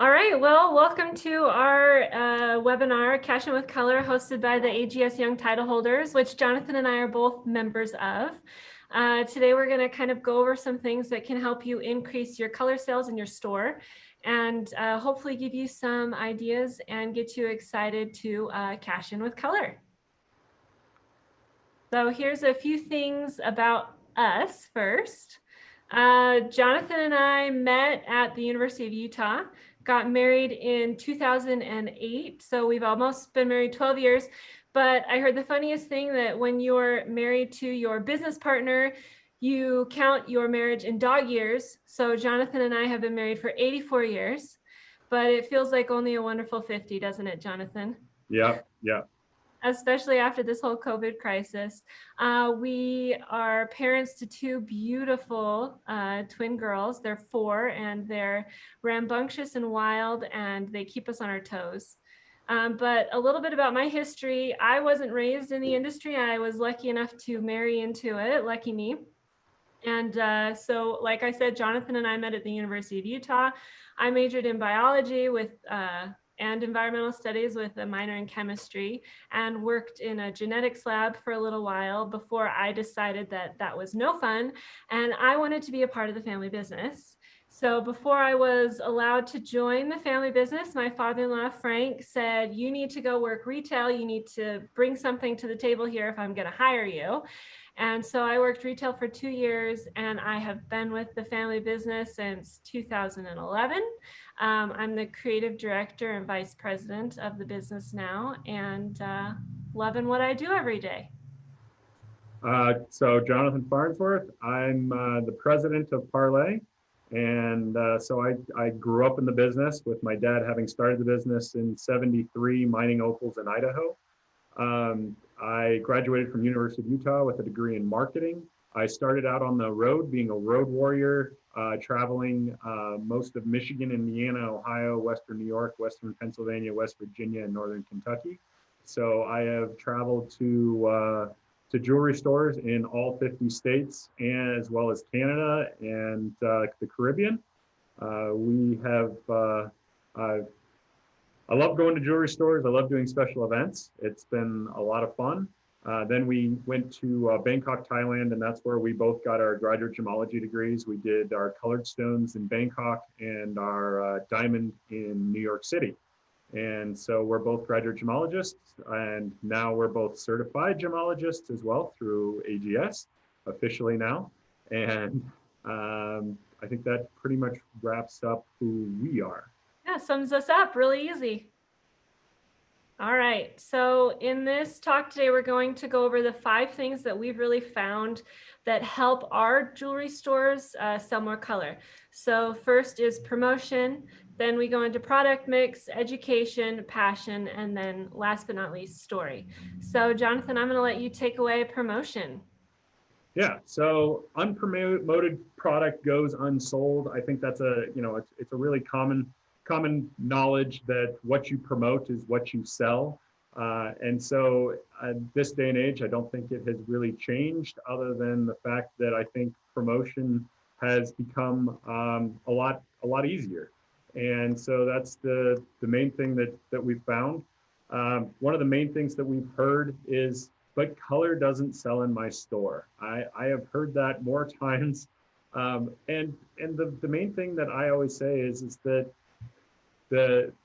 All right, well, welcome to our webinar, Cash In with Color, hosted by the AGS Young Title Holders, which Jonathan and I are both members of. Today, we're going to kind of go over some things that can help you increase your color sales in your store and hopefully give you some ideas and get you excited to cash in with color. So here's a few things about us first. Jonathan and I met at the University of Utah, got married in 2008. So we've almost been married 12 years. But I heard the funniest thing that when you're married to your business partner, you count your marriage in dog years. So Jonathan and I have been married for 84 years, but it feels like only a wonderful 50, doesn't it, Jonathan? Yeah. Especially after this whole COVID crisis. We are parents to two beautiful twin girls. They're 4 and they're rambunctious and wild, and they keep us on our toes. But a little bit about my history. I wasn't raised in the industry. I was lucky enough to marry into it, lucky me. And so, like I said, Jonathan and I met at the University of Utah. I majored in biology and environmental studies with a minor in chemistry, and worked in a genetics lab for a little while before I decided that that was no fun and I wanted to be a part of the family business. So before I was allowed to join the family business, my father-in-law, Frank, said, "You need to go work retail. You need to bring something to the table here if I'm going to hire you." And so I worked retail for 2 years, and I have been with the family business since 2011. I'm the creative director and vice president of the business now, and loving what I do every day. So Jonathan Farnsworth, I'm the president of Parlay. And so I grew up in the business with my dad having started the business in '73, mining opals in Idaho. I graduated from University of Utah with a degree in marketing. I started out on the road being a road warrior, traveling most of Michigan, Indiana, Ohio, Western New York, Western Pennsylvania, West Virginia, and Northern Kentucky. So I have traveled to jewelry stores in all 50 states, and as well as Canada and the Caribbean. We have I love going to jewelry stores. I love doing special events. It's been a lot of fun. Then we went to Bangkok, Thailand, and that's where we both got our graduate gemology degrees. We did our colored stones in Bangkok and our diamond in New York City. And so we're both graduate gemologists, and now we're both certified gemologists as well through AGS, officially now. And I think that pretty much wraps up who we are. Yeah, sums us up really easy. All right, so in this talk today, we're going to go over the 5 things that we've really found that help our jewelry stores sell more color. So first is promotion, then we go into product mix, education, passion, and then last but not least, story. So Jonathan, I'm gonna let you take away promotion. Yeah, so unpromoted product goes unsold. I think that's it's a really common knowledge that what you promote is what you sell. And so this day and age, I don't think it has really changed, other than the fact that I think promotion has become a lot easier. And so that's the main thing that we've found. One of the main things that we've heard is, but color doesn't sell in my store. I have heard that more times. And the main thing that I always say is that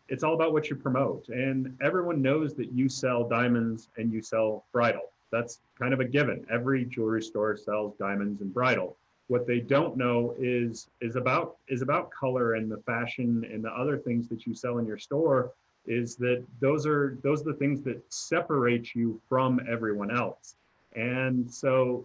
it's all about what you promote. And everyone knows that you sell diamonds and you sell bridal. That's kind of a given. Every jewelry store sells diamonds and bridal. What they don't know is about color and the fashion and the other things that you sell in your store, is that those are the things that separate you from everyone else. And so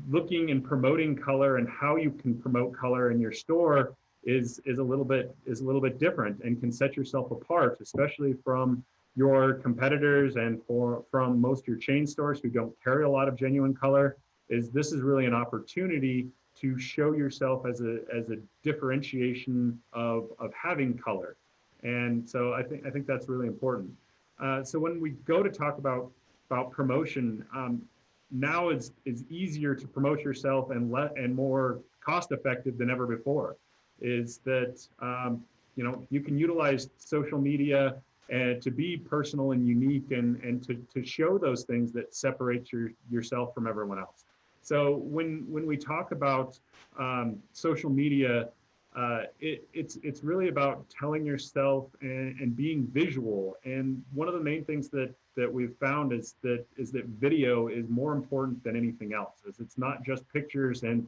looking and promoting color and how you can promote color in your store is a little bit different, and can set yourself apart, especially from your competitors and from most of your chain stores who don't carry a lot of genuine color. This is really an opportunity to show yourself as a differentiation of having color. And so I think that's really important. So when we go to talk about promotion, now is easier to promote yourself and more cost effective than ever before. Is that you can utilize social media and to be personal and unique and to show those things that separate yourself from everyone else. So when we talk about social media, it's really about telling yourself and being visual. And one of the main things that we've found is that video is more important than anything else. It's not just pictures, and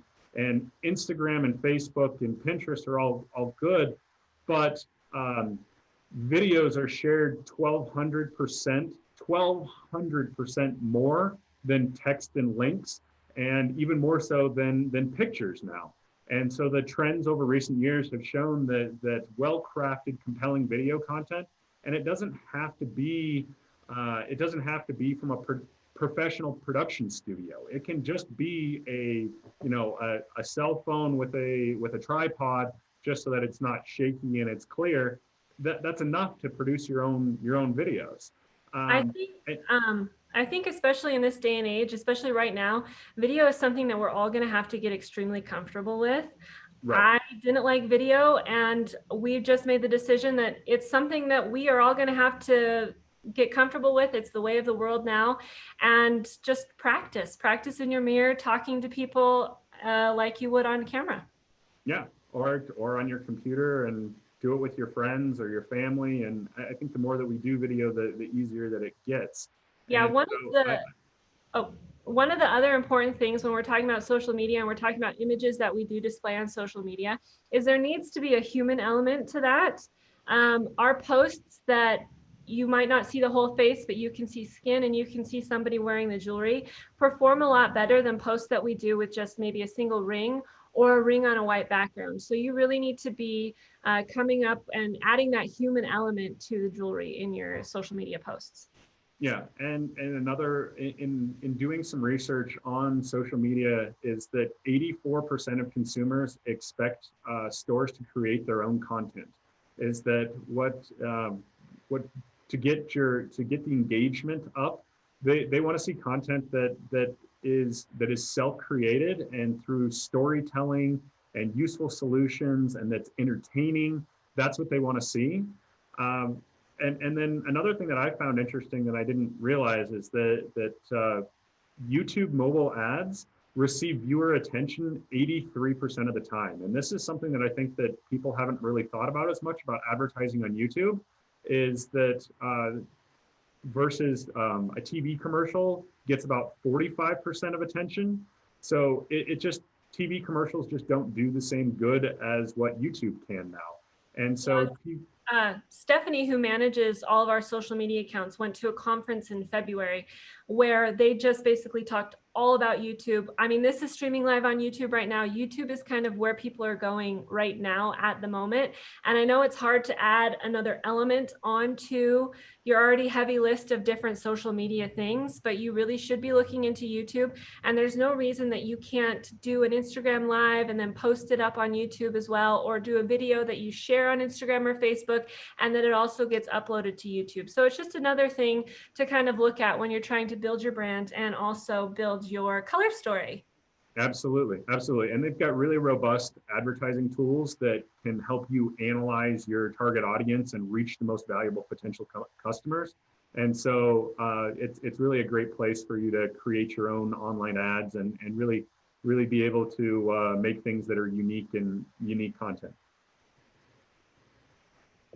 Instagram and Facebook and Pinterest are all good, but videos are shared 1,200% more than text and links, and even more so than pictures now. And so the trends over recent years have shown that well-crafted, compelling video content, and it doesn't have to be from a professional production studio. It can just be a cell phone with a tripod, just so that it's not shaky and it's clear. That's enough to produce your own videos. I Um, think and, I think especially in this day and age, especially right now, video is something that we're all going to have to get extremely comfortable with. right. I didn't like video, and we've just made the decision that it's something that we are all going to have to get comfortable with. It's the way of the world now, and just practice in your mirror, talking to people like you would on camera. Yeah, or on your computer, and do it with your friends or your family. And I think the more that we do video, the easier that it gets. Yeah, And one of so the Oh, one of the other important things when we're talking about social media and we're talking about images that we do display on social media is there needs to be a human element to that. Our posts that you might not see the whole face, but you can see skin and you can see somebody wearing the jewelry perform a lot better than posts that we do with just maybe a single ring or a ring on a white background. So you really need to be coming up and adding that human element to the jewelry in your social media posts. yeah, and another in doing some research on social media is that 84% of consumers expect stores to create their own content. Is that what to get the engagement up? They want to see content that is self-created and through storytelling and useful solutions, and that's entertaining. That's what they want to see. Um, and then another thing that I found interesting that I didn't realize is that YouTube mobile ads receive viewer attention 83% of the time. And this is something that I think that people haven't really thought about as much about advertising on YouTube, is that versus a TV commercial gets about 45% of attention. So it just, TV commercials just don't do the same good as what YouTube can now. And so Stephanie, who manages all of our social media accounts, went to a conference in February where they just basically talked all about YouTube. I mean, this is streaming live on YouTube right now. YouTube is kind of where people are going right now at the moment. And I know it's hard to add another element onto your already heavy list of different social media things, but you really should be looking into YouTube. And there's no reason that you can't do an Instagram live and then post it up on YouTube as well, or do a video that you share on Instagram or Facebook, and then it also gets uploaded to YouTube. So it's just another thing to kind of look at when you're trying to build your brand and also build your color story. absolutely, absolutely. And they've got really robust advertising tools that can help you analyze your target audience and reach the most valuable potential customers. And so it's really a great place for you to create your own online ads and really be able to make things that are unique and unique content.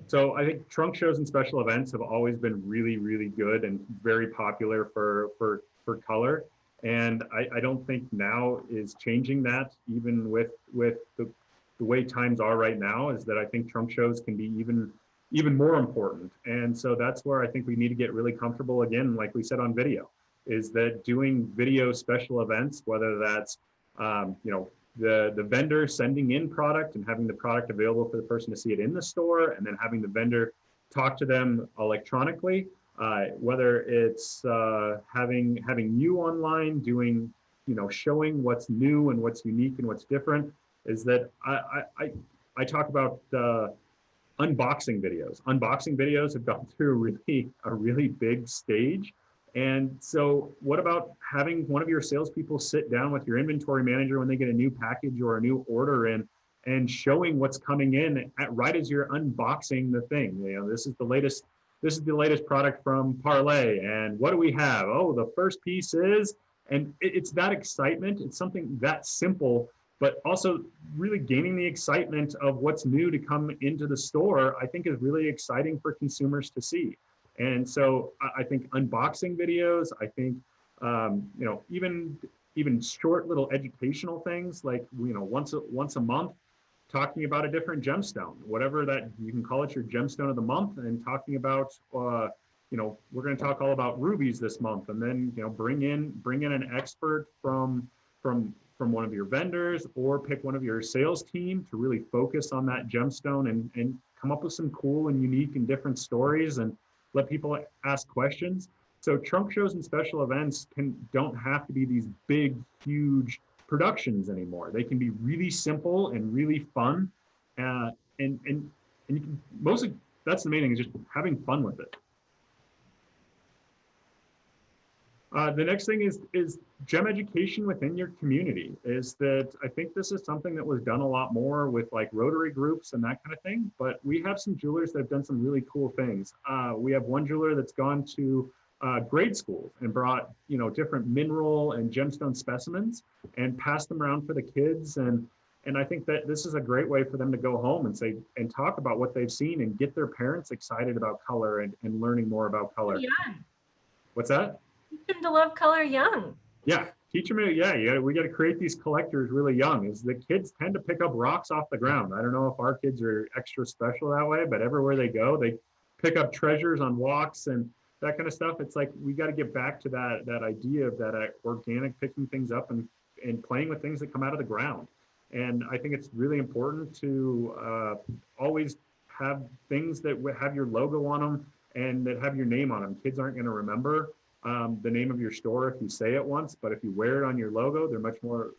So I think trunk shows and special events have always been really, really good and very popular for color. And I don't think now is changing that, even with the way times are right now, is that I think trunk shows can be even more important. And so that's where I think we need to get really comfortable again, like we said on video, is that doing video special events, whether that's the vendor sending in product and having the product available for the person to see it in the store, and then having the vendor talk to them electronically, whether it's having you online doing, showing what's new and what's unique and what's different, is that I talk about unboxing videos. Unboxing videos have gone through a really big stage. And so what about having one of your salespeople sit down with your inventory manager when they get a new package or a new order in and showing what's coming in right as you're unboxing the thing. This is the latest. This is the latest product from Parlay, and what do we have? Oh, the first piece is, and it's that excitement. It's something that simple, but also really gaining the excitement of what's new to come into the store, I think is really exciting for consumers to see. And so I think unboxing videos, I think, even short little educational things like, once a month, talking about a different gemstone, whatever that you can call it, your gemstone of the month, and talking about, we're going to talk all about rubies this month, and then, bring in an expert from one of your vendors, or pick one of your sales team to really focus on that gemstone, and come up with some cool and unique and different stories, and let people ask questions. So trunk shows and special events don't have to be these big, huge productions anymore. They can be really simple and really fun, and you can mostly, that's the main thing, is just having fun with it. The next thing is gem education within your community. Is that I think this is something that was done a lot more with like Rotary groups and that kind of thing. But we have some jewelers that have done some really cool things. We have one jeweler that's gone to grade schools and brought different mineral and gemstone specimens and passed them around for the kids. And I think that this is a great way for them to go home and say and talk about what they've seen and get their parents excited about color and learning more about color. Yeah. What's that? Teach them to love color young. Yeah, teach them. Yeah, we got to create these collectors really young. Is the kids tend to pick up rocks off the ground. I don't know if our kids are extra special that way, but everywhere they go, they pick up treasures on walks and that kind of stuff. It's like we got to get back to that idea of that organic picking things up and playing with things that come out of the ground. And I think it's really important to always have things that have your logo on them and that have your name on them. Kids aren't going to remember the name of your store if you say it once, but if you wear it on your logo, they're much more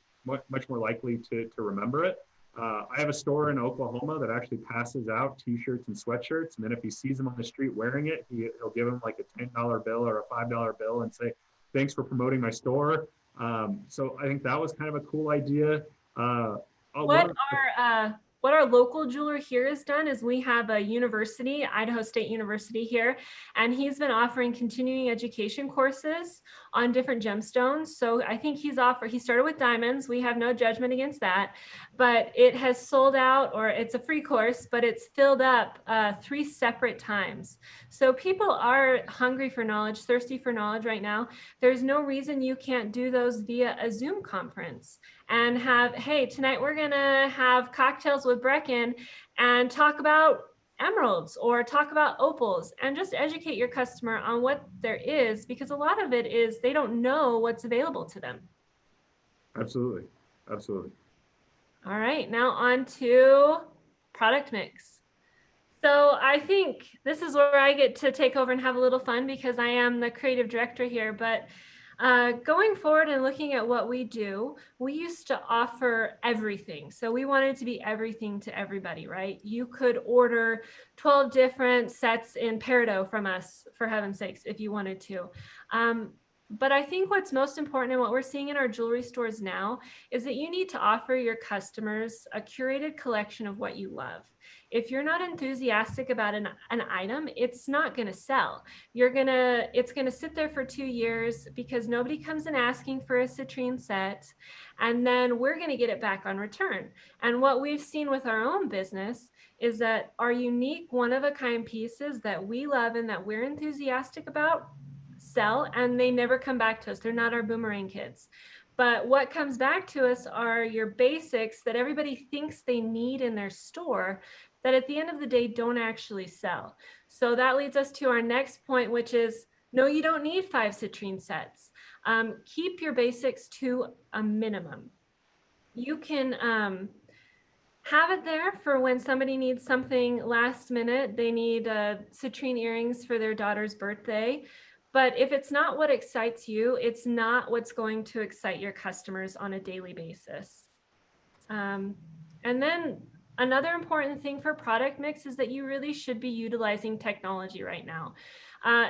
likely to remember it. I have a store in Oklahoma that actually passes out T-shirts and sweatshirts, and then if he sees them on the street wearing it, he'll give them like a $10 bill or a $5 bill and say, "Thanks for promoting my store." So I think that was kind of a cool idea. What our local jeweler here has done is we have a university, Idaho State University here, and he's been offering continuing education courses on different gemstones. So I think he started with diamonds. We have no judgment against that, but it has sold out, or it's a free course, but it's filled up 3 separate times. So people are hungry for knowledge, thirsty for knowledge right now. There's no reason you can't do those via a Zoom conference and hey, tonight we're gonna have cocktails with Brecken and talk about emeralds or talk about opals, and just educate your customer on what there is, because a lot of it is they don't know what's available to them. Absolutely. All right, now on to product mix. So I think this is where I get to take over and have a little fun, because I am the creative director here. But going forward and looking at what we do, we used to offer everything. So we wanted to be everything to everybody, right? You could order 12 different sets in peridot from us, for heaven's sakes, if you wanted to. But I think what's most important and what we're seeing in our jewelry stores now is that you need to offer your customers a curated collection of what you love. If you're not enthusiastic about an item, it's not going to sell. It's going to sit there for 2 years because nobody comes in asking for a citrine set, and then we're going to get it back on return. And what we've seen with our own business is that our unique one-of-a-kind pieces that we love and that we're enthusiastic about sell, and they never come back to us. They're not our boomerang kids. But what comes back to us are your basics that everybody thinks they need in their store, that at the end of the day don't actually sell. So that leads us to our next point, which is, no, you don't need 5 citrine sets. Keep your basics to a minimum. You can have it there for when somebody needs something last minute. They need citrine earrings for their daughter's birthday. But if it's not what excites you, it's not what's going to excite your customers on a daily basis. And then another important thing for product mix is that you really should be utilizing technology right now,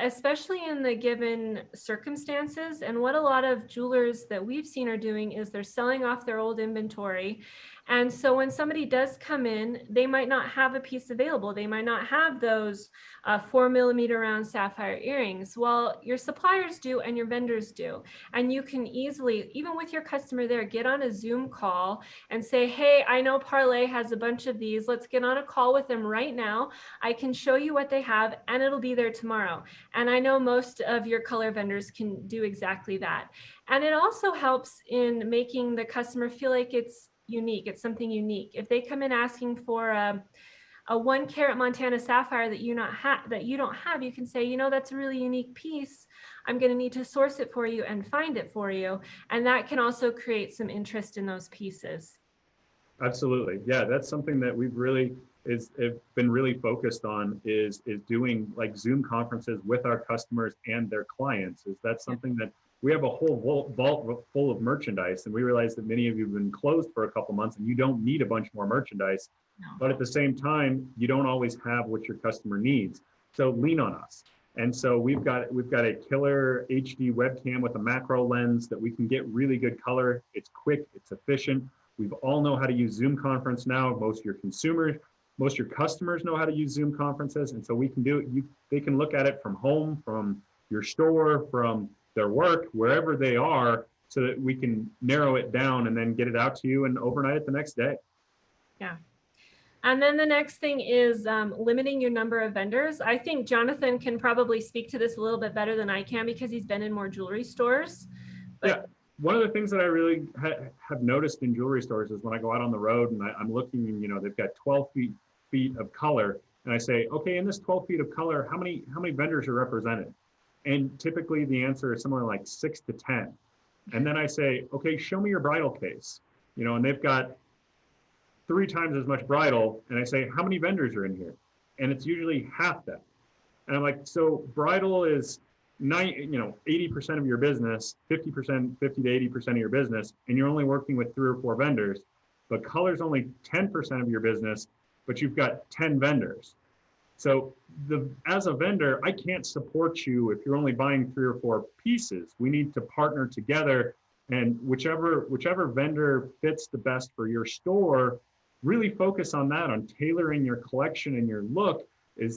especially in the given circumstances. And what a lot of jewelers that we've seen are doing is they're selling off their old inventory And so when somebody does come in, they might not have a piece available. They might not have those 4 millimeter round sapphire earrings. Well, your suppliers do and your vendors do. And you can easily, even with your customer there, get on a Zoom call and say, hey, I know Parlay has a bunch of these. Let's get on a call with them right now. I can show you what they have and it'll be there tomorrow. And I know most of your color vendors can do exactly that. And it also helps in making the customer feel like it's unique. It's something unique. If they come in asking for a 1 carat Montana sapphire that you don't have, you can say, you know, that's a really unique piece. I'm going to need to source it for you and find it for you. And that can also create some interest in those pieces. Absolutely. Yeah, that's something that we've really have been really focused on is doing like Zoom conferences with our customers and their clients. Is that something that we have a whole vault full of merchandise, and we realize that many of you have been closed for a couple months and you don't need a bunch more merchandise, No. but at the same time, you don't always have what your customer needs. So lean on us. And so we've got a killer HD webcam with a macro lens that we can get really good color. It's quick, it's efficient. We all know how to use Zoom conference now. Most of your customers know how to use Zoom conferences. And so we can do it. They can look at it from home, from your store, from their work, wherever they are, so that we can narrow it down and then get it out to you and overnight it the next day. Yeah. And then the next thing is limiting your number of vendors. I think Jonathan can probably speak to this a little bit better than I can because he's been in more jewelry stores. But yeah. One of the things that I really have noticed in jewelry stores is when I go out on the road and I'm looking, and they've got 12 feet of color, and I say, okay, in this 12 feet of color, how many vendors are represented? And typically the answer is somewhere like 6 to 10. And then I say, okay, show me your bridal case, and they've got 3 times as much bridal, and I say, how many vendors are in here? And it's usually half that. And I'm like, so bridal is 80% of your business, 50 to 80% of your business, and you're only working with 3 or 4 vendors. But color's only 10% of your business, but you've got 10 vendors. So as a vendor, I can't support you if you're only buying 3 or 4 pieces. We need to partner together, and whichever vendor fits the best for your store, really focus on that, on tailoring your collection and your look. And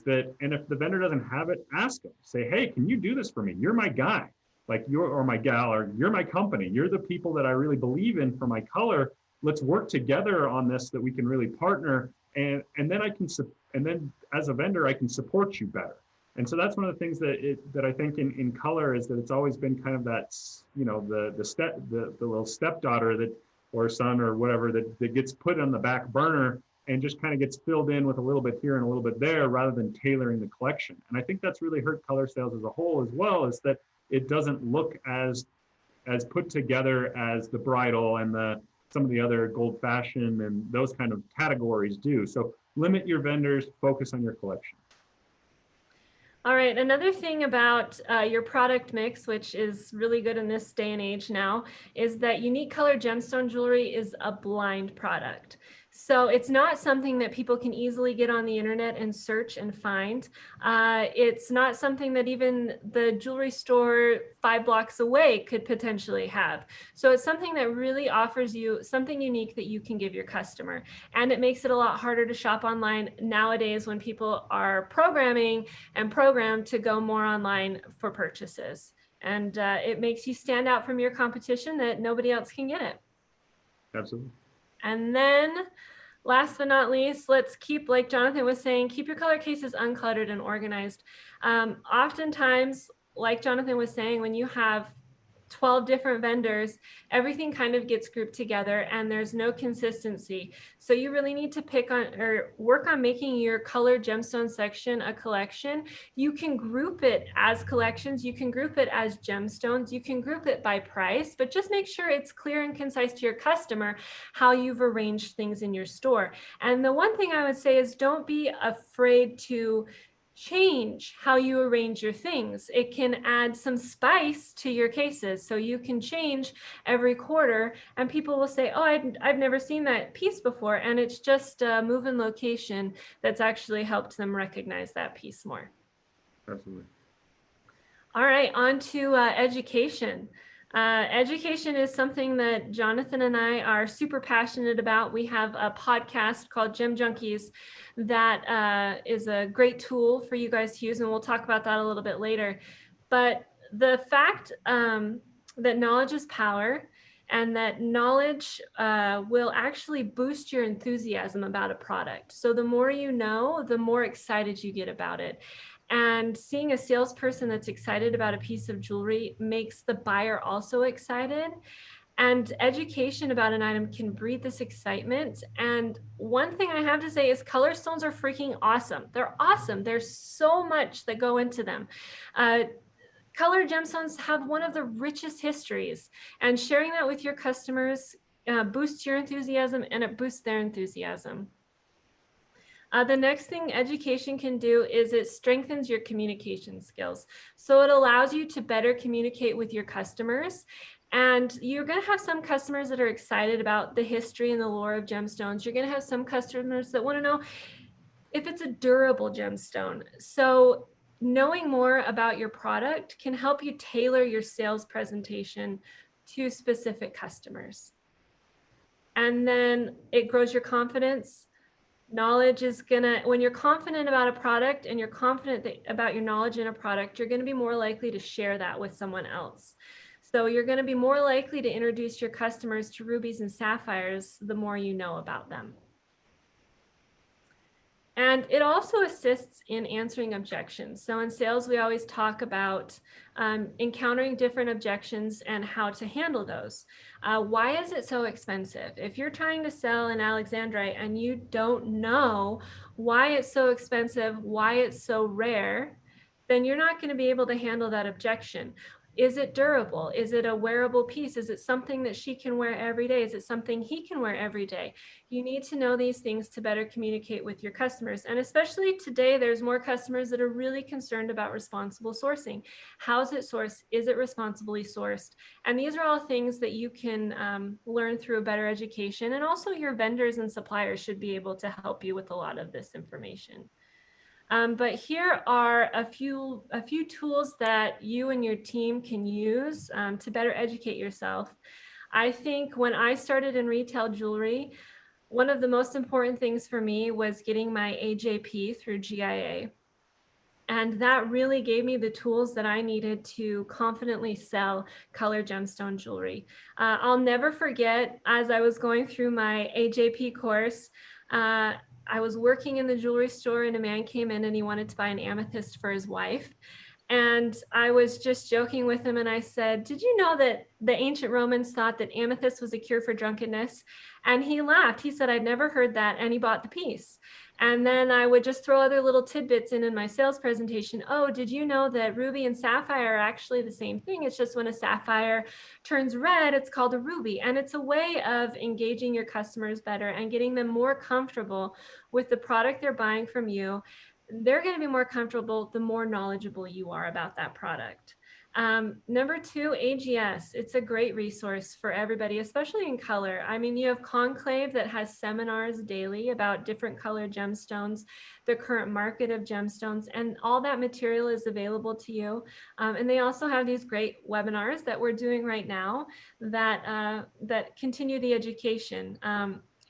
if the vendor doesn't have it, ask them. Say, hey, can you do this for me? You're my guy, or my gal, or you're my company. You're the people that I really believe in for my color. Let's work together on this, that we can really partner. And then as a vendor, I can support you better. And so that's one of the things that I think in color is that it's always been kind of that, the little stepdaughter or son or whatever that gets put on the back burner and just kind of gets filled in with a little bit here and a little bit there, rather than tailoring the collection. And I think that's really hurt color sales as a whole as well, is that it doesn't look as put together as the bridal and some of the other gold fashion and those kind of categories do. So limit your vendors, focus on your collection. all right, another thing about your product mix, which is really good in this day and age now, is that unique color gemstone jewelry is a blind product. So it's not something that people can easily get on the internet and search and find. It's not something that even the jewelry store 5 blocks away could potentially have. So it's something that really offers you something unique that you can give your customer. And it makes it a lot harder to shop online nowadays when people are programming and programmed to go more online for purchases. And it makes you stand out from your competition that nobody else can get it. Absolutely. And then last but not least, let's keep, like Jonathan was saying, keep your color cases uncluttered and organized. Oftentimes, like Jonathan was saying, when you have 12 different vendors, everything kind of gets grouped together and there's no consistency. So you really need to pick on or work on making your color gemstone section a collection. You can group it as collections, you can group it as gemstones, you can group it by price, but just make sure it's clear and concise to your customer how you've arranged things in your store. And the one thing I would say is don't be afraid to change how you arrange your things. It can add some spice to your cases. So you can change every quarter and people will say, oh, I've never seen that piece before. And it's just a move in location that's actually helped them recognize that piece more. Absolutely. All right, on to education. Education is something that Jonathan and I are super passionate about. We have a podcast called Gem Junkies that is a great tool for you guys to use, and we'll talk about that a little bit later. But the fact that knowledge is power, and that knowledge will actually boost your enthusiasm about a product. So the more you know, the more excited you get about it. And seeing a salesperson that's excited about a piece of jewelry makes the buyer also excited. And education about an item can breed this excitement. And one thing I have to say is color stones are freaking awesome. They're awesome. There's so much that go into them. Colored gemstones have one of the richest histories, and sharing that with your customers boosts your enthusiasm, and it boosts their enthusiasm. The next thing education can do is it strengthens your communication skills. So it allows you to better communicate with your customers. And you're going to have some customers that are excited about the history and the lore of gemstones. You're going to have some customers that want to know if it's a durable gemstone. So knowing more about your product can help you tailor your sales presentation to specific customers. And then it grows your confidence. Knowledge is gonna, when you're confident about a product and you're confident about your knowledge in a product, you're gonna be more likely to share that with someone else. So you're gonna be more likely to introduce your customers to rubies and sapphires the more you know about them. And it also assists in answering objections. So in sales, we always talk about encountering different objections and how to handle those. Why is it so expensive? If you're trying to sell an alexandrite and you don't know why it's so expensive, why it's so rare, then you're not going to be able to handle that objection. Is it durable? Is it a wearable piece? Is it something that she can wear every day? Is it something he can wear every day? You need to know these things to better communicate with your customers. And especially today, there's more customers that are really concerned about responsible sourcing. How is it sourced? Is it responsibly sourced? And these are all things that you can learn through a better education. And also your vendors and suppliers should be able to help you with a lot of this information. But here are a few tools that you and your team can use to better educate yourself. I think when I started in retail jewelry, one of the most important things for me was getting my AJP through GIA. And that really gave me the tools that I needed to confidently sell color gemstone jewelry. I'll never forget, as I was going through my AJP course, I was working in the jewelry store and a man came in and he wanted to buy an amethyst for his wife. And I was just joking with him and I said, did you know that the ancient Romans thought that amethyst was a cure for drunkenness? And he laughed. He said, I'd never heard that. And he bought the piece. And then I would just throw other little tidbits in my sales presentation. Oh, did you know that ruby and sapphire are actually the same thing? It's just when a sapphire turns red, it's called a ruby. And it's a way of engaging your customers better and getting them more comfortable with the product they're buying from you. They're going to be more comfortable the more knowledgeable you are about that product. Number two, AGS. It's a great resource for everybody, especially in color. I mean, you have Conclave that has seminars daily about different colored gemstones, the current market of gemstones, and all that material is available to you. And they also have these great webinars that we're doing right now that continue the education.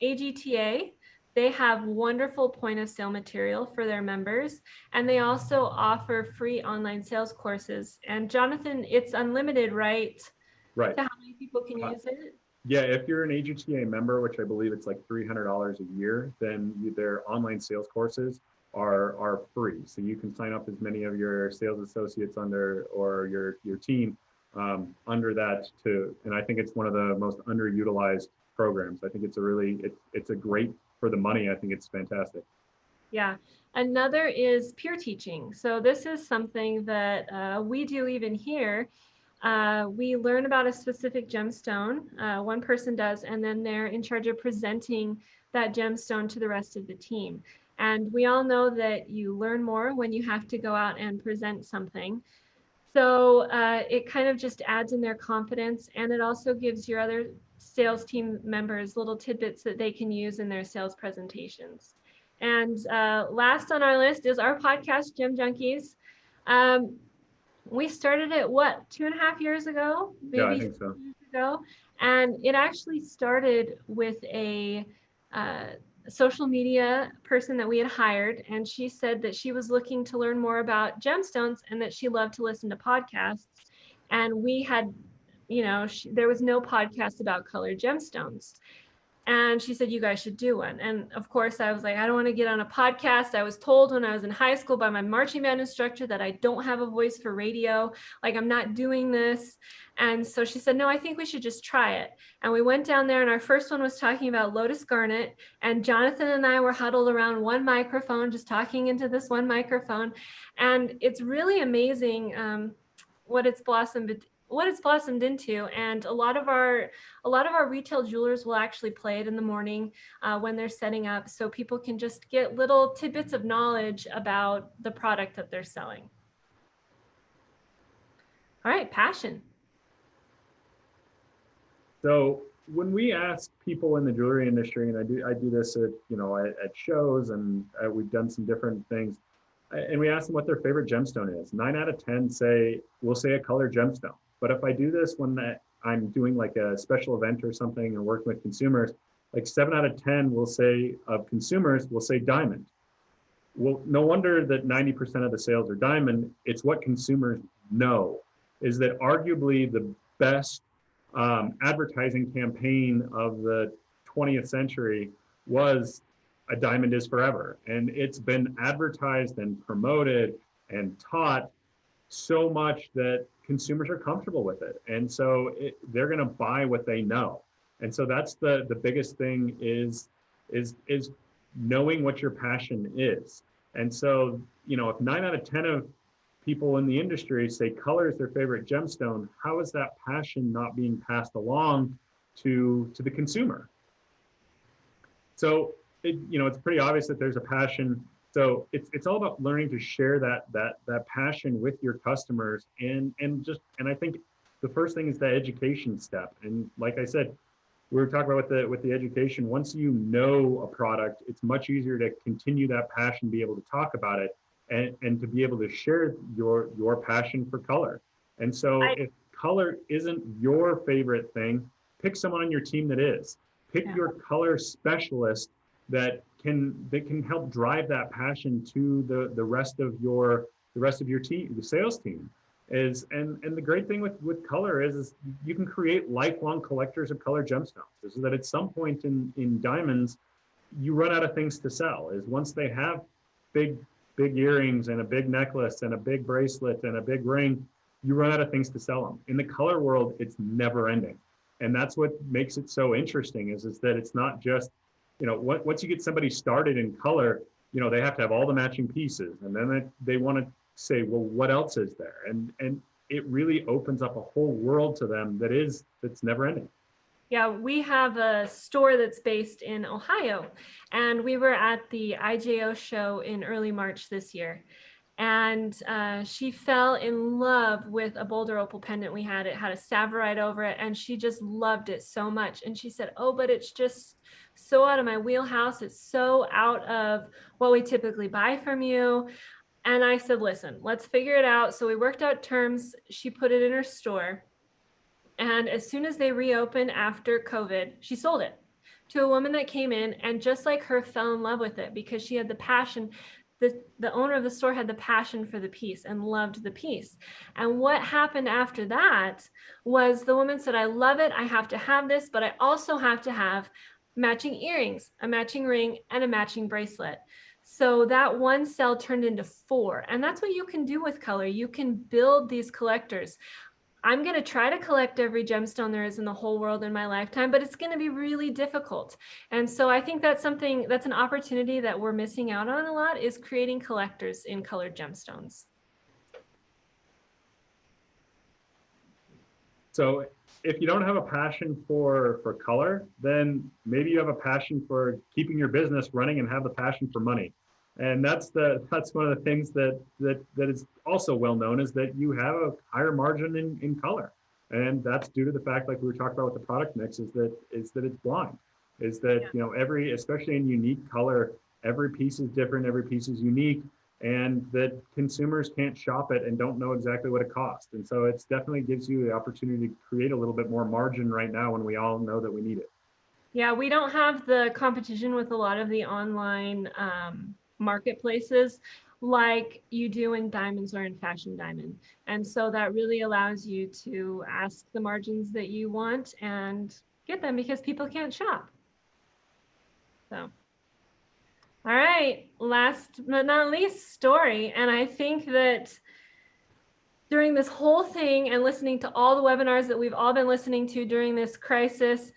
AGTA, they have wonderful point of sale material for their members, and they also offer free online sales courses. And Jonathan, it's unlimited, right? Right. To how many people can use it? Yeah, if you're an AGTA member, which I believe it's like $300 a year, then their online sales courses are free. So you can sign up as many of your sales associates under or your team under that too. And I think it's one of the most underutilized programs. I think it's a great for the money. I think it's fantastic. Yeah. Another is peer teaching. So this is something that we do even here. We learn about a specific gemstone, one person does, and then they're in charge of presenting that gemstone to the rest of the team. And we all know that you learn more when you have to go out and present something. So it kind of just adds in their confidence, and it also gives your other sales team members little tidbits that they can use in their sales presentations. And last on our list is our podcast, Gem Junkies. We started it, what, 2.5 years ago, Yeah, I maybe think so. 3 years ago. And it actually started with a uh, social media person that we had hired. And she said that she was looking to learn more about gemstones and that she loved to listen to podcasts. And we had, there was no podcast about colored gemstones. And she said, you guys should do one. And of course, I was like, I don't want to get on a podcast. I was told when I was in high school by my marching band instructor that I don't have a voice for radio. Like, I'm not doing this. And so she said, no, I think we should just try it. And we went down there, and our first one was talking about lotus garnet. And Jonathan and I were huddled around one microphone, just talking into this one microphone. And it's really amazing what it's blossomed into. And a lot of our retail jewelers will actually play it in the morning when they're setting up, so people can just get little tidbits of knowledge about the product that they're selling. All right, passion. So when we ask people in the jewelry industry, and I do this at at shows, and we've done some different things, and we ask them what their favorite gemstone is. 9 out of 10 will say a colored gemstone. But if I do this when I'm doing like a special event or something and working with consumers, like 7 out of 10 will say of consumers will say diamond. Well, no wonder that 90% of the sales are diamond. It's what consumers know is that arguably the best advertising campaign of the 20th century was a diamond is forever. And it's been advertised and promoted and taught so much that consumers are comfortable with it. And so they're going to buy what they know. And so that's the biggest thing is knowing what your passion is. And so, if 9 out of 10 of people in the industry say color is their favorite gemstone, how is that passion not being passed along to the consumer? So it's pretty obvious that there's a passion. So it's all about learning to share that passion with your customers, and I think the first thing is the education step. And like I said, we were talking about with the education. Once you know a product, it's much easier to continue that passion, be able to talk about it, and to be able to share your passion for color. And so if color isn't your favorite thing, pick someone on your team that is. Pick Yeah. your color specialist that can help drive that passion to the rest of your team, the sales team. And the great thing with color is you can create lifelong collectors of color gemstones. Is that at some point in diamonds, you run out of things to sell. Is once they have big earrings and a big necklace and a big bracelet and a big ring, you run out of things to sell them. In the color world, it's never ending. And that's what makes it so interesting is that it's not just, once you get somebody started in color, they have to have all the matching pieces. And then they want to say, well, what else is there? And it really opens up a whole world to them that's never ending. Yeah, we have a store that's based in Ohio, and we were at the IJO show in early March this year. And she fell in love with a boulder opal pendant we had. It had a savorite over it, and she just loved it so much. And she said, oh, but it's just so out of my wheelhouse. It's so out of what we typically buy from you. And I said, listen, let's figure it out. So we worked out terms. She put it in her store. And as soon as they reopened after COVID, she sold it to a woman that came in and just like her fell in love with it because she had the passion. The owner of the store had the passion for the piece and loved the piece. And what happened after that was the woman said, I love it. I have to have this, but I also have to have matching earrings, a matching ring, and a matching bracelet. So that one sale turned into 4. And that's what you can do with color. You can build these collectors. I'm going to try to collect every gemstone there is in the whole world in my lifetime, but it's going to be really difficult. And so I think that's an opportunity that we're missing out on a lot, is creating collectors in colored gemstones. So if you don't have a passion for color, then maybe you have a passion for keeping your business running and have the passion for money. And that's one of the things that is also well known is that you have a higher margin in color. And that's due to the fact, like we were talking about with the product mix, is that it's blind. Is that, Yeah. especially in unique color, every piece is different, every piece is unique. and that consumers can't shop it and don't know exactly what it costs. And so it's definitely gives you the opportunity to create a little bit more margin right now when we all know that we need it. Yeah, we don't have the competition with a lot of the online marketplaces like you do in diamonds or in fashion diamond. And so that really allows you to ask the margins that you want and get them because people can't shop. So, all right, last but not least, story. And I think that during this whole thing and listening to all the webinars that we've all been listening to during this crisis,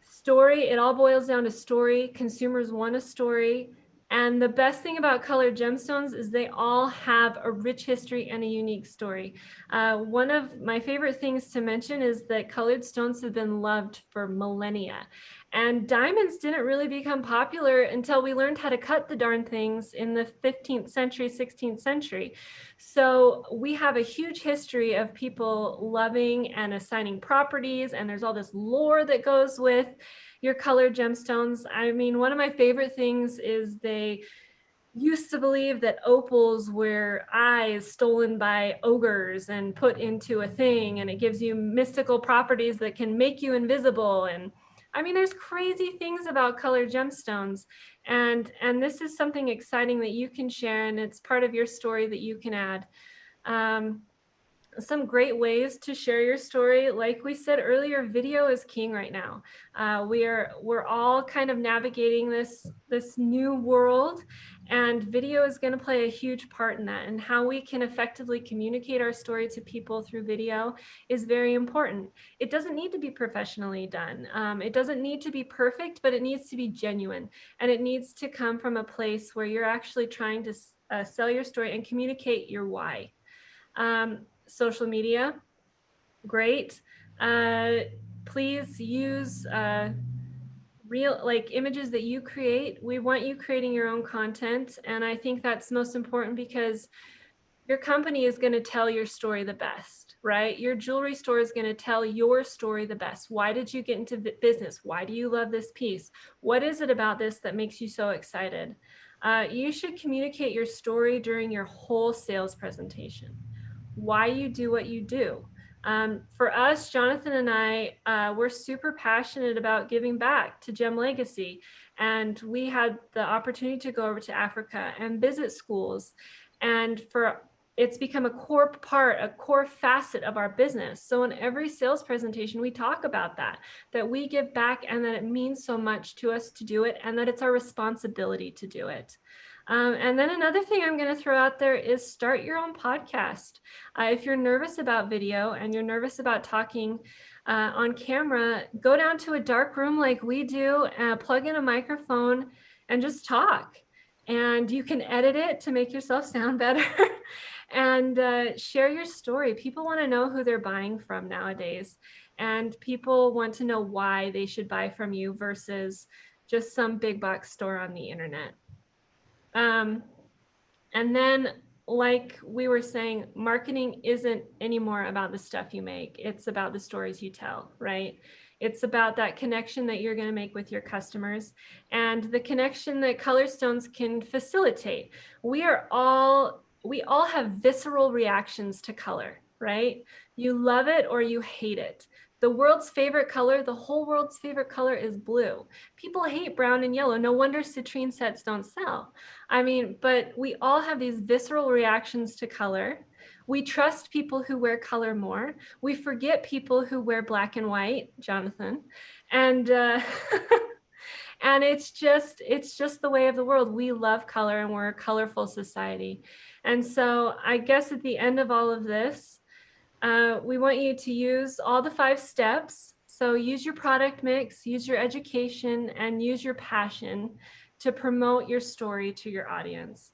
story, it all boils down to story. Consumers want a story. And the best thing about colored gemstones is they all have a rich history and a unique story. One of my favorite things to mention is that colored stones have been loved for millennia. And diamonds didn't really become popular until we learned how to cut the darn things in the 15th century, 16th century. So we have a huge history of people loving and assigning properties, and there's all this lore that goes with your colored gemstones. I mean, one of my favorite things is they used to believe that opals were eyes stolen by ogres and put into a thing, and it gives you mystical properties that can make you invisible. And I mean, there's crazy things about colored gemstones, and this is something exciting that you can share, and it's part of your story that you can add. Um, some great ways to share your story. Like we said earlier, video is king right now. We're all kind of navigating this new world, and video is going to play a huge part in that. And how we can effectively communicate our story to people through video is very important. It doesn't need to be professionally done. It doesn't need to be perfect, but it needs to be genuine, and it needs to come from a place where you're actually trying to sell your story and communicate your why. Social media, great. Please use real, like, images that you create. We want you creating your own content, and I think that's most important because your company is going to tell your story the best, right? Your jewelry store is going to tell your story the best. Why did you get into business? Why do you love this piece? What is it about this that makes you so excited? You should communicate your story during your whole sales presentation. Why you do what you do. For us, Jonathan and I, we're super passionate about giving back to Gem Legacy. And we had the opportunity to go over to Africa and visit schools. And it's become a core part, a core facet of our business. So in every sales presentation, we talk about that we give back and that it means so much to us to do it and that it's our responsibility to do it. And then another thing I'm going to throw out there is start your own podcast. If you're nervous about video and you're nervous about talking on camera, go down to a dark room like we do, plug in a microphone and just talk. And you can edit it to make yourself sound better and share your story. People want to know who they're buying from nowadays. And people want to know why they should buy from you versus just some big box store on the internet. And then, like we were saying, marketing isn't anymore about the stuff you make. It's about the stories you tell, right? It's about that connection that you're going to make with your customers and the connection that color stones can facilitate. We all have visceral reactions to color, right? You love it or you hate it. The world's favorite color, the whole world's favorite color is blue. People hate brown and yellow. No wonder citrine sets don't sell. I mean, but we all have these visceral reactions to color. We trust people who wear color more. We forget people who wear black and white, Jonathan. And and it's just the way of the world. We love color and we're a colorful society. And so I guess at the end of all of this, we want you to use all the 5 steps. So use your product mix, use your education, and use your passion to promote your story to your audience.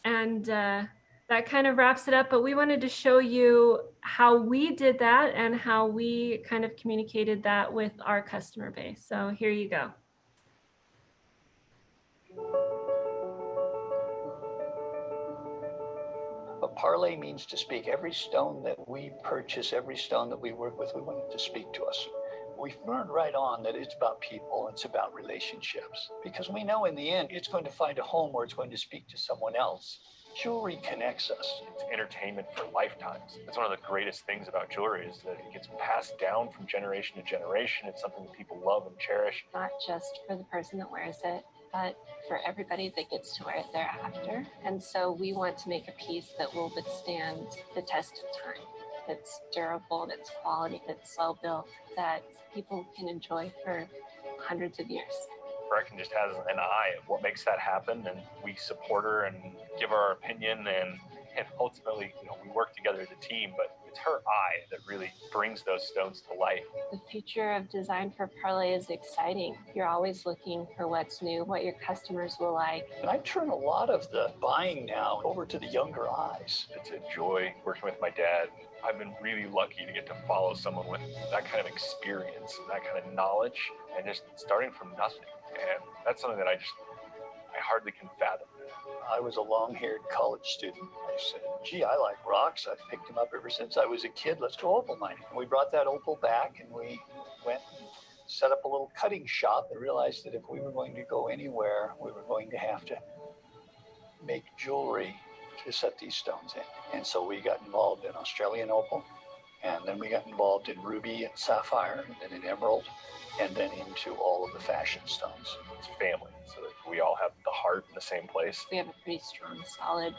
And that kind of wraps it up, but we wanted to show you how we did that and how we kind of communicated that with our customer base. So here you go. A parlay means to speak. Every stone that we purchase, every stone that we work with, we want it to speak to us. We've learned right on that it's about people, it's about relationships, because we know in the end it's going to find a home or it's going to speak to someone else. Jewelry connects us. It's entertainment for lifetimes. That's one of the greatest things about jewelry is that it gets passed down from generation to generation. It's something that people love and cherish. Not just for the person that wears it, but for everybody that gets to wear it thereafter. And so we want to make a piece that will withstand the test of time, that's durable, that's quality, that's well built, that people can enjoy for hundreds of years. Brecken just has an eye of what makes that happen, and we support her and give our opinion, and ultimately, we work together as a team, but it's her eye that really brings those stones to life. The future of design for Parlay is exciting. You're always looking for what's new, what your customers will like. And I turn a lot of the buying now over to the younger eyes. It's a joy working with my dad. I've been really lucky to get to follow someone with that kind of experience and that kind of knowledge, and just starting from nothing. And that's something that I hardly can fathom. I was a long-haired college student. I said, gee, I like rocks. I've picked them up ever since I was a kid. Let's go opal mining. And we brought that opal back, and we went and set up a little cutting shop and realized that if we were going to go anywhere, we were going to have to make jewelry to set these stones in. And so we got involved in Australian opal, and then we got involved in ruby and sapphire, and then in emerald, and then into all of the fashion stones. It's family, so that we all have the heart in the same place. We have a pretty strong, solid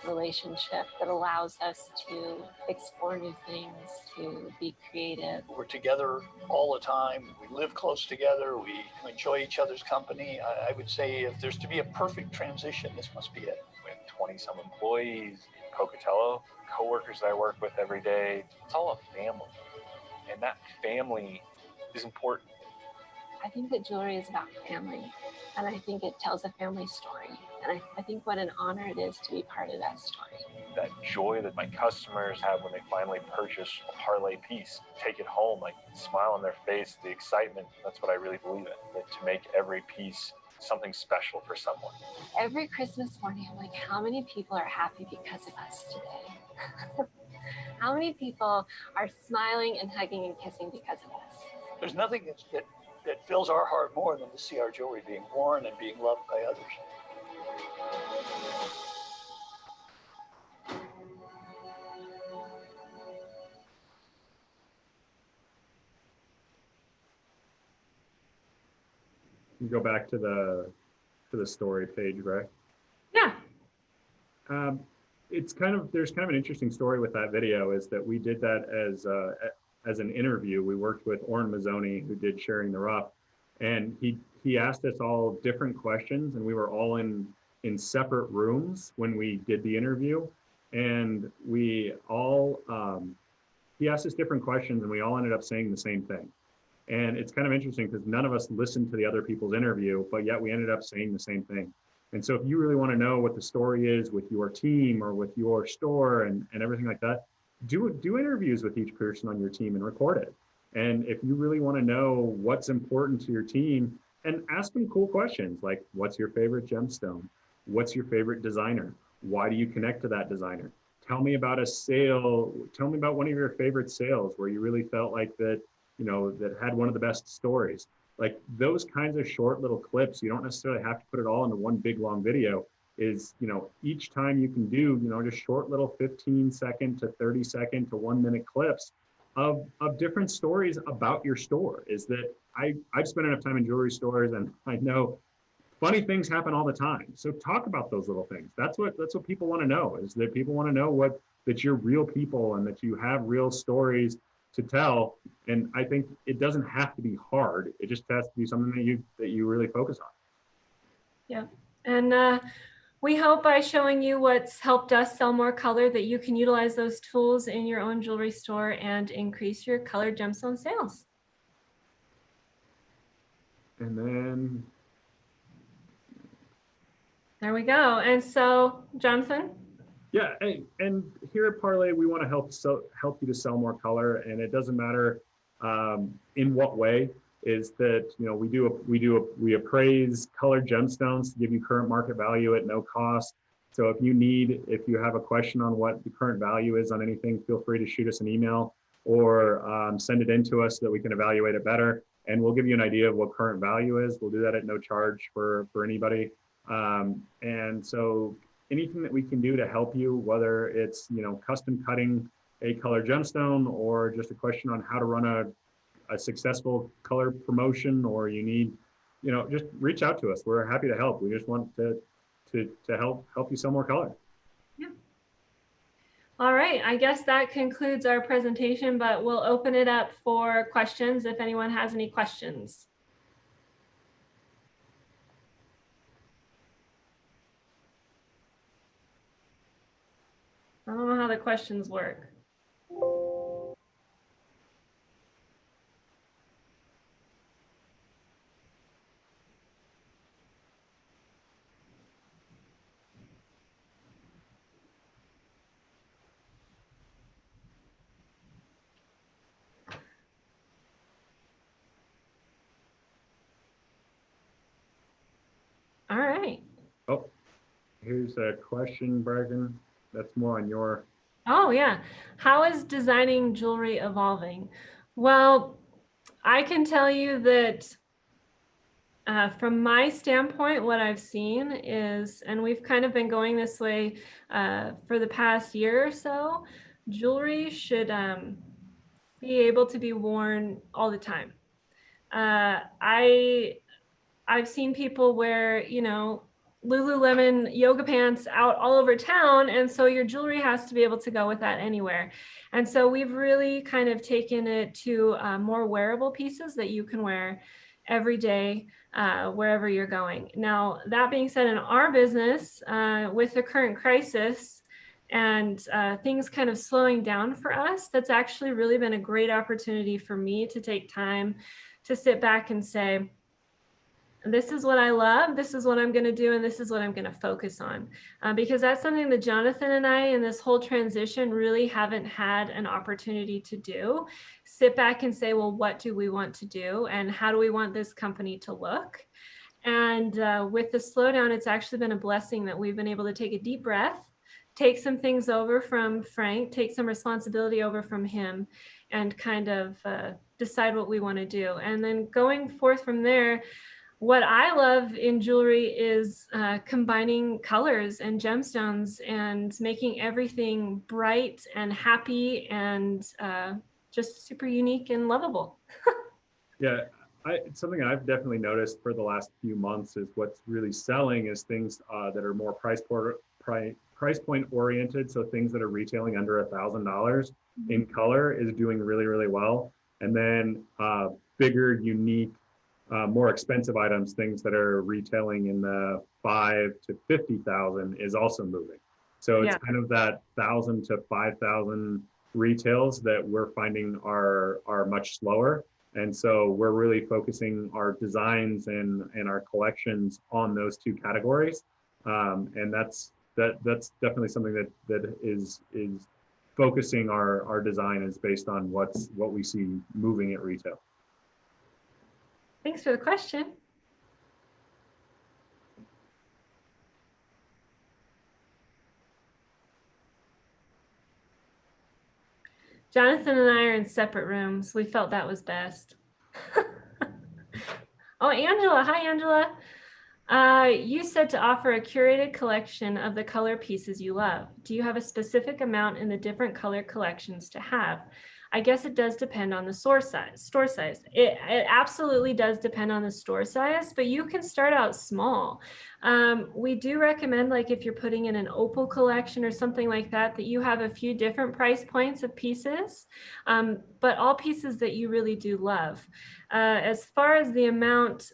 relationship that allows us to explore new things, to be creative. We're together all the time. We live close together. We enjoy each other's company. I would say if there's to be a perfect transition, this must be it. We have 20-some employees in Pocatello, coworkers that I work with every day. It's all a family, and that family is important. I think that jewelry is about family, and I think it tells a family story. And I think what an honor it is to be part of that story. That joy that my customers have when they finally purchase a Parlay piece, take it home, like smile on their face, the excitement, that's what I really believe in, that to make every piece something special for someone. Every Christmas morning, I'm like, how many people are happy because of us today? How many people are smiling and hugging and kissing because of us? There's nothing that fills our heart more than to see our jewelry being worn and being loved by others. You go back to the story page, right? Yeah. There's kind of an interesting story with that video is that we did that as an interview. We worked with Orrin Mazzoni, who did Sharing the Rough, and he asked us all different questions, and we were all in separate rooms when we did the interview, and we all he asked us different questions, and we all ended up saying the same thing. And it's kind of interesting because none of us listened to the other people's interview, but yet we ended up saying the same thing. And so if you really want to know what the story is with your team or with your store and everything like that, do interviews with each person on your team and record it. And if you really want to know what's important to your team, and ask them cool questions like, what's your favorite gemstone? What's your favorite designer? Why do you connect to that designer? Tell me about a sale. Tell me about one of your favorite sales where you really felt like that, that had one of the best stories. Like those kinds of short little clips, you don't necessarily have to put it all into one big long video, is, each time you can do, just short little 15-second to 30-second to 1-minute clips of different stories about your store. Is that I've spent enough time in jewelry stores, and I know funny things happen all the time. So talk about those little things. That's what people want to know, is that people want to know that you're real people and that you have real stories to tell. And I think it doesn't have to be hard. It just has to be something that you really focus on. Yeah. And we hope by showing you what's helped us sell more color that you can utilize those tools in your own jewelry store and increase your colored gemstone sales. And then there we go. And so, Jonathan? Yeah, and here at Parlay, we want to help you to sell more color, and it doesn't matter in what way. Is that we appraise colored gemstones to give you current market value at no cost. So if you have a question on what the current value is on anything, feel free to shoot us an email or send it in to us so that we can evaluate it better, and we'll give you an idea of what current value is. We'll do that at no charge for anybody. And so anything that we can do to help you, whether it's, you know, custom cutting a color gemstone or just a question on how to run a successful color promotion, or you need, you know, just reach out to us. We're happy to help. We just want to help you sell more color. Yeah. All right, I guess that concludes our presentation, but we'll open it up for questions if anyone has any questions. I don't know how the questions work. All right. Oh, here's a question, Bragan. That's more on your. Oh yeah. How is designing jewelry evolving? Well, I can tell you that from my standpoint, what I've seen is, and we've kind of been going this way for the past year or so, jewelry should be able to be worn all the time. I've seen people wear, you know, Lululemon yoga pants out all over town. And so your jewelry has to be able to go with that anywhere. And so we've really kind of taken it to more wearable pieces that you can wear every day, wherever you're going. Now, that being said, in our business, with the current crisis and things kind of slowing down for us, that's actually really been a great opportunity for me to take time to sit back and say, this is what I love, this is what I'm going to do, and this is what I'm going to focus on. Because that's something that Jonathan and I in this whole transition really haven't had an opportunity to do. Sit back and say, well, what do we want to do? And how do we want this company to look? And with the slowdown, it's actually been a blessing that we've been able to take a deep breath, take some things over from Frank, take some responsibility over from him, and kind of decide what we want to do. And then going forth from there, what I love in jewelry is combining colors and gemstones and making everything bright and happy and just super unique and lovable. Yeah, it's something I've definitely noticed for the last few months is what's really selling is things that are more price point oriented. So things that are retailing under $1,000 in color is doing really, really well. And then bigger, unique, more expensive items, things that are retailing in the 5 to 50,000 is also moving. So it's kind of that 1,000 to 5,000 retails that we're finding are much slower. And so we're really focusing our designs and our collections on those two categories. And that's definitely something that is focusing our design is based on what we see moving at retail. Thanks for the question. Jonathan and I are in separate rooms. We felt that was best. Oh, Angela. Hi, Angela. You said to offer a curated collection of the color pieces you love. Do you have a specific amount in the different color collections to have? I guess it does depend on the store size. It absolutely does depend on the store size, but you can start out small. We do recommend, like if you're putting in an opal collection or something like that, that you have a few different price points of pieces, but all pieces that you really do love. As far as the amount,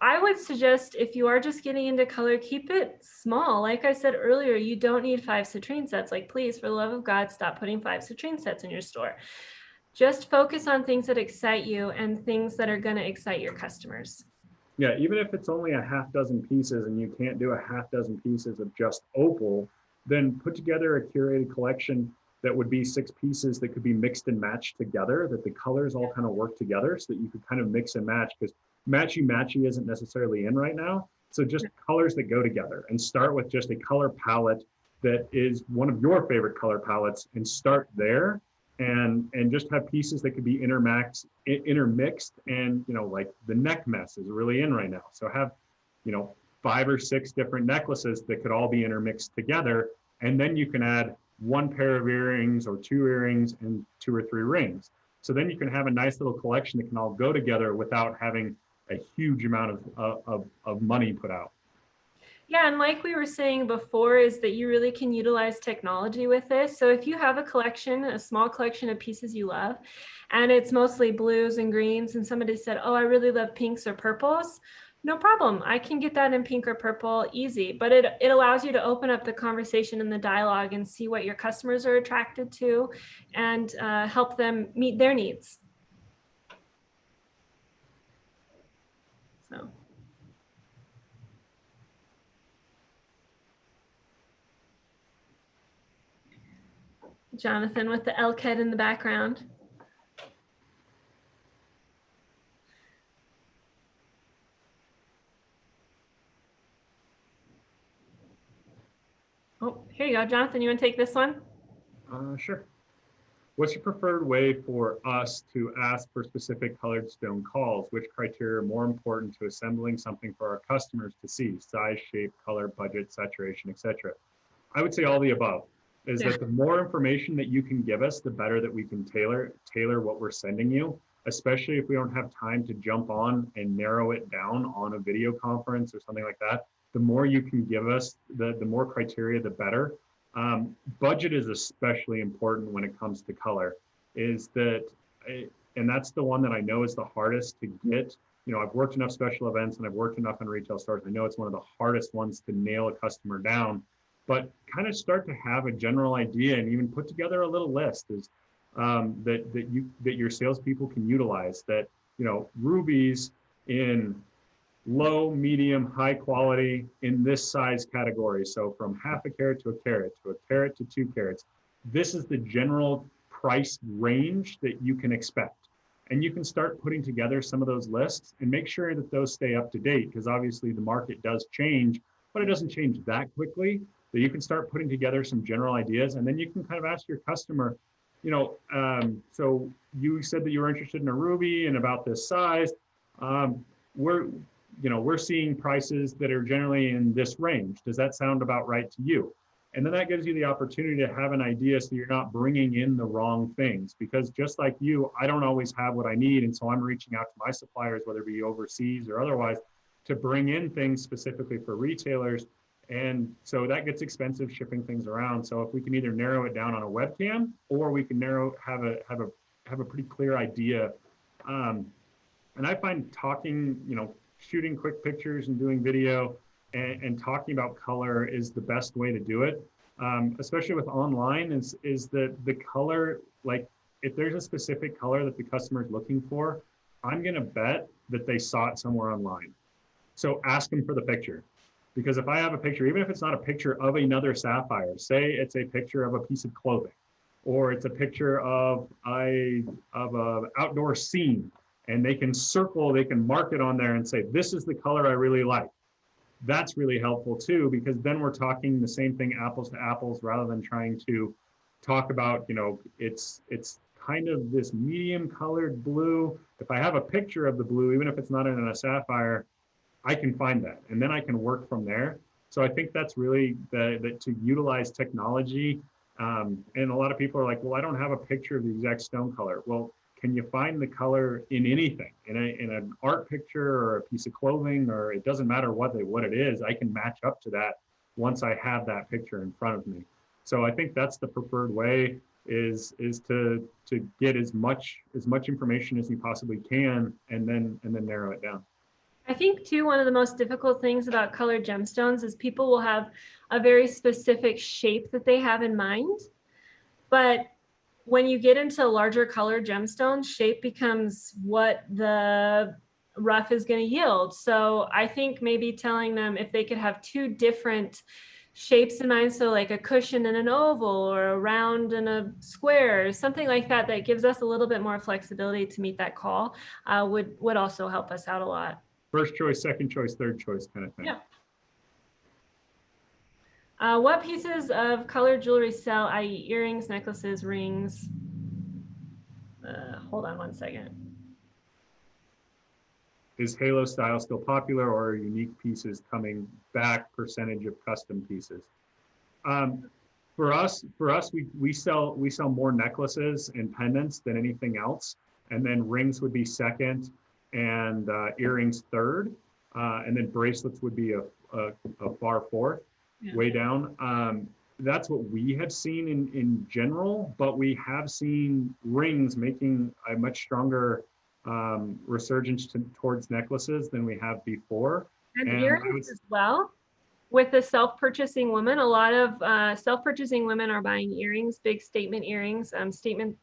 I would suggest if you are just getting into color, keep it small. Like I said earlier, you don't need 5 citrine sets. Like, please, for the love of God, stop putting 5 citrine sets in your store. Just focus on things that excite you and things that are going to excite your customers. Yeah, even if it's only a half dozen pieces and you can't do a half dozen pieces of just opal, then put together a curated collection that would be 6 pieces that could be mixed and matched together, that the colors all kind of work together so that you could kind of mix and match, because matchy isn't necessarily in right now. So just colors that go together, and start with just a color palette that is one of your favorite color palettes, and start there, and just have pieces that could be intermixed. And, you know, like the neck mess is really in right now. So have, you know, 5 or 6 different necklaces that could all be intermixed together. And then you can add 1 pair of earrings or 2 earrings and 2 or 3 rings. So then you can have a nice little collection that can all go together without having a huge amount of money put out. Yeah, and like we were saying before, is that you really can utilize technology with this. So if you have a collection, a small collection of pieces you love, and it's mostly blues and greens, and somebody said, oh, I really love pinks or purples, no problem. I can get that in pink or purple easy, but it allows you to open up the conversation and the dialogue and see what your customers are attracted to and help them meet their needs. So. Jonathan with the elk head in the background. Oh, here you go, Jonathan. You want to take this one? Sure. What's your preferred way for us to ask for specific colored stone calls? Which criteria are more important to assembling something for our customers to see? Size, shape, color, budget, saturation, etc. I would say all the above. Is that the more information that you can give us, the better that we can tailor what we're sending you, especially if we don't have time to jump on and narrow it down on a video conference or something like that. The more you can give us, the more criteria, the better. Budget is especially important when it comes to color, is that, and that's the one that I know is the hardest to get. You know, I've worked enough special events and I've worked enough in retail stores. I know it's one of the hardest ones to nail a customer down, but kind of start to have a general idea and even put together a little list is that your salespeople can utilize. That, you know, rubies in low, medium, high quality in this size category. So from half a carat to a carat to 2 carats. This is the general price range that you can expect. And you can start putting together some of those lists and make sure that those stay up to date, because obviously the market does change, but it doesn't change that quickly. So you can start putting together some general ideas, and then you can kind of ask your customer, you know, so you said that you were interested in a ruby and about this size. We're seeing prices that are generally in this range. Does that sound about right to you? And then that gives you the opportunity to have an idea so you're not bringing in the wrong things, because just like you, I don't always have what I need. And so I'm reaching out to my suppliers, whether it be overseas or otherwise, to bring in things specifically for retailers. And so that gets expensive shipping things around. So if we can either narrow it down on a webcam, or we can have a pretty clear idea. And I find talking, you know, shooting quick pictures and doing video and talking about color is the best way to do it. Especially with online, is that the color, like if there's a specific color that the customer is looking for, I'm gonna bet that they saw it somewhere online. So ask them for the picture. Because if I have a picture, even if it's not a picture of another sapphire, say it's a picture of a piece of clothing, or it's a picture of a outdoor scene, and they can mark it on there and say, this is the color I really like. That's really helpful too, because then we're talking the same thing apples to apples, rather than trying to talk about, you know, it's kind of this medium colored blue. If I have a picture of the blue, even if it's not in a sapphire, I can find that, and then I can work from there. So I think that's really that to utilize technology. And a lot of people are like, well, I don't have a picture of the exact stone color. Well, can you find the color in anything, in an art picture or a piece of clothing, or it doesn't matter what it is, I can match up to that once I have that picture in front of me. So I think that's the preferred way, is to get as much information as you possibly can, and then narrow it down. I think too, one of the most difficult things about colored gemstones is people will have a very specific shape that they have in mind. But when you get into larger colored gemstones, shape becomes what the rough is going to yield. So I think maybe telling them if they could have 2 different shapes in mind, so like a cushion and an oval, or a round and a square, something like that, that gives us a little bit more flexibility to meet that call, would also help us out a lot. First choice, second choice, third choice kind of thing. Yeah. What pieces of colored jewelry sell, i.e. earrings, necklaces, rings? Hold on one second. is Halo style still popular, or are unique pieces coming back? Percentage of custom pieces. Um, for us, we sell more necklaces and pendants than anything else, and then rings would be second, and earrings third, and then bracelets would be a far fourth, Yeah. way down. That's what we have seen in general, but we have seen rings making a much stronger resurgence towards necklaces than we have before. And And earrings as well. With the self-purchasing woman, a lot of self-purchasing women are buying earrings, big statement earrings. Statement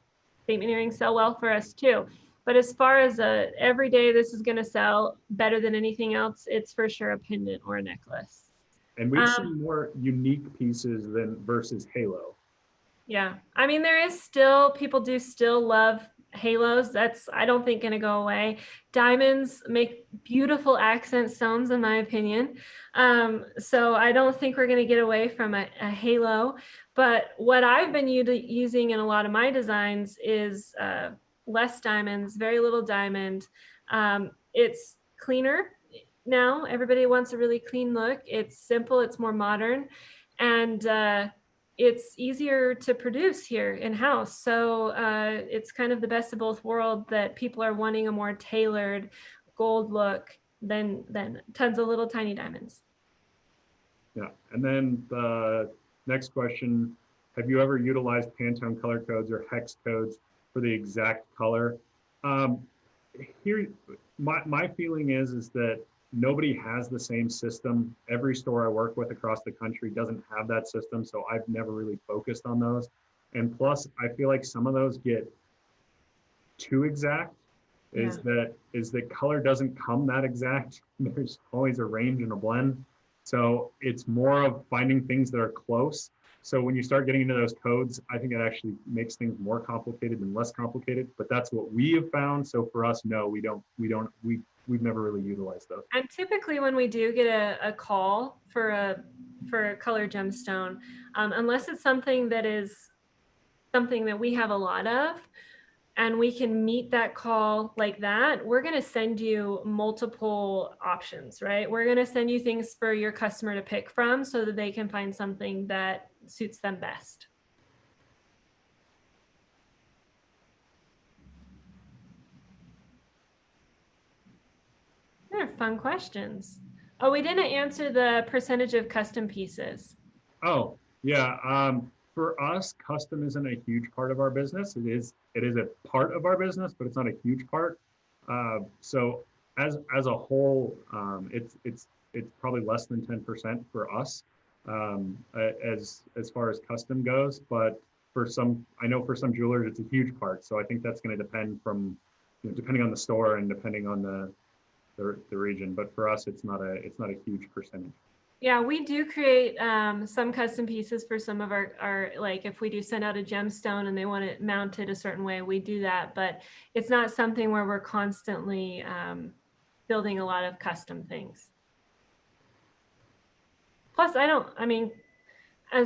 earrings sell well for us too. But as far as every day this is going to sell better than anything else, it's for sure a pendant or a necklace. we've Um, seen more unique pieces than versus Halo. Yeah. I mean, there is still, people do still love halos. That's, I don't think, going to go away. Diamonds make beautiful accent stones, in my opinion. So I don't think we're going to get away from a halo. But what I've been using in a lot of my designs is less diamonds, very little diamond. It's cleaner now. Everybody wants a really clean look. It's simple, it's more modern. And it's easier to produce here in-house. So it's kind of the best of both worlds, that people are wanting a more tailored gold look than tons of little tiny diamonds. Yeah, and then the next question, have you ever utilized Pantone color codes or hex codes for the exact color? Um, Here, my feeling is that nobody has the same system. Every store I work with across the country doesn't have that system, so I've never really focused on those. And plus, I feel like some of those get too exact. Yeah. Is that color doesn't come that exact. There's always a range and a blend. So it's more of finding things that are close. So when you start getting into those codes, I think it actually makes things more complicated than less complicated. But that's what we have found. So for us, no, we've never really utilized those. And typically when we do get a call for a color gemstone, unless it's something that is something that we have a lot of, and we can meet that call like that, we're going to send you multiple options, right? We're going to send you things for your customer to pick from so that they can find something that suits them best. They're fun questions. Oh, we didn't answer the percentage of custom pieces. Oh, yeah. For us, custom isn't a huge part of our business. It is a part of our business, but it's not a huge part. So as a whole, it's probably less than 10% for us, as far as custom goes. But I know for some jewelers, it's a huge part. So I think that's going to depend depending on the store and depending on the region. But for us, it's not a huge percentage. Yeah, we do create some custom pieces for some of our, like if we do send out a gemstone and they want it mounted a certain way, we do that. But it's not something where we're constantly building a lot of custom things. Plus,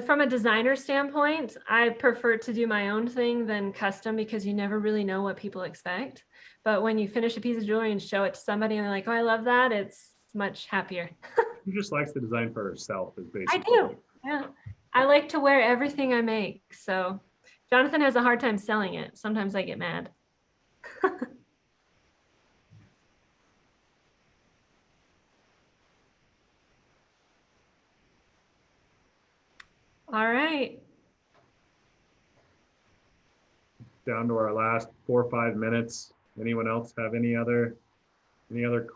from a designer standpoint, I prefer to do my own thing than custom, because you never really know what people expect. But when you finish a piece of jewelry and show it to somebody and they're like, oh, I love that, it's much happier. She just likes to design for herself, is I basically. do. Yeah. I like to wear everything I make. So Jonathan has a hard time selling it. Sometimes I get mad. All right. Down to our last 4 or 5 minutes. Anyone else have any other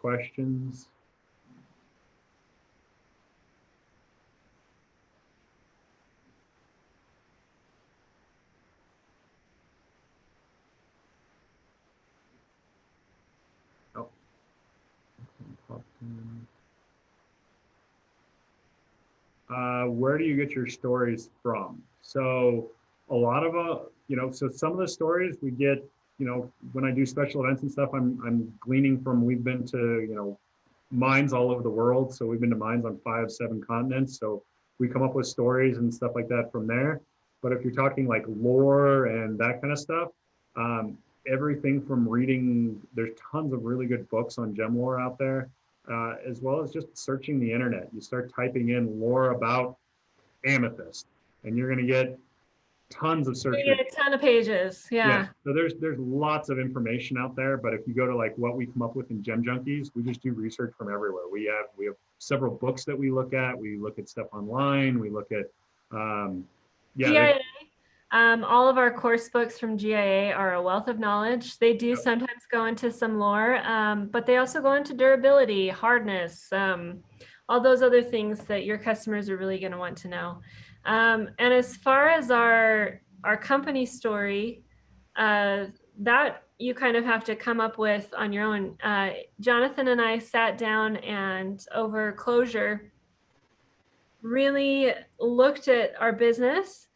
questions? Oh. Where do you get your stories from? So a lot of so some of the stories we get, when I do special events and stuff, I'm gleaning from, we've been to, mines all over the world. So we've been to mines on 5, 7 continents. So we come up with stories and stuff like that from there. But if you're talking like lore and that kind of stuff, everything from reading, there's tons of really good books on gem lore out there, as well as just searching the internet. You start typing in lore about amethyst, and you're going to get tons of search You results. get a ton of pages. Yeah, Yeah. so there's lots of information out there, but if you go to like what we come up with in Gem Junkies, we just do research from everywhere. We have several books that we look at. We look at stuff online. We look at yeah, GIA, all of our course books from GIA are a wealth of knowledge. They do Yep. sometimes go into some lore, but they also go into durability, hardness, all those other things that your customers are really going to want to know. And as far as our company story, that you kind of have to come up with on your own. Jonathan and I sat down and over closure really looked at our business.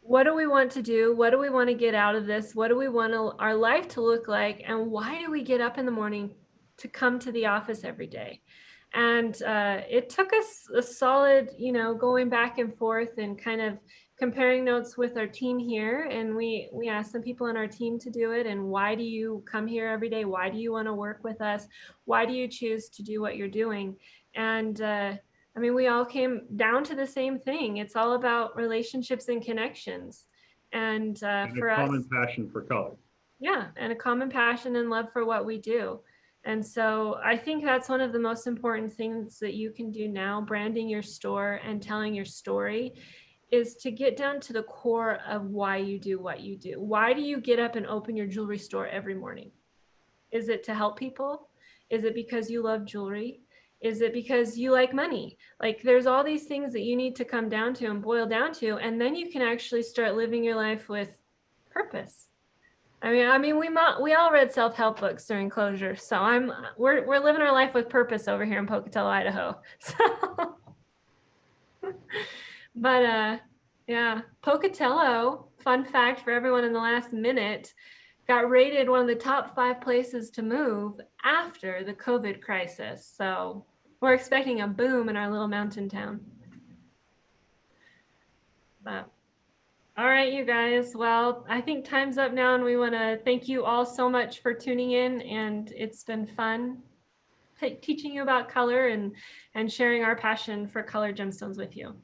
What do we want to do? What do we want to get out of this? What do we want our life to look like? And why do we get up in the morning to come to the office every day? And it took us a solid, going back and forth and kind of comparing notes with our team here. And we asked some people on our team to do it. And why do you come here every day? Why do you want to work with us? Why do you choose to do what you're doing? And I mean, we all came down to the same thing. It's all about relationships and connections. And and a for us, common passion for color. yeah, and a common passion and love for what we do. And so I think that's one of the most important things that you can do now, branding your store and telling your story, is to get down to the core of why you do what you do. Why do you get up and open your jewelry store every morning? Is it to help people? Is it because you love jewelry? Is it because you like money? Like there's all these things that you need to come down to and boil down to, and then you can actually start living your life with purpose. We all read self-help books during closure, so we're living our life with purpose over here in Pocatello, Idaho. So, but yeah, Pocatello, fun fact for everyone in the last minute, got rated one of the top 5 places to move after the COVID crisis. So we're expecting a boom in our little mountain town. But all right, you guys. Well, I think time's up now, and we want to thank you all so much for tuning in. And it's been fun teaching you about color and sharing our passion for color gemstones with you.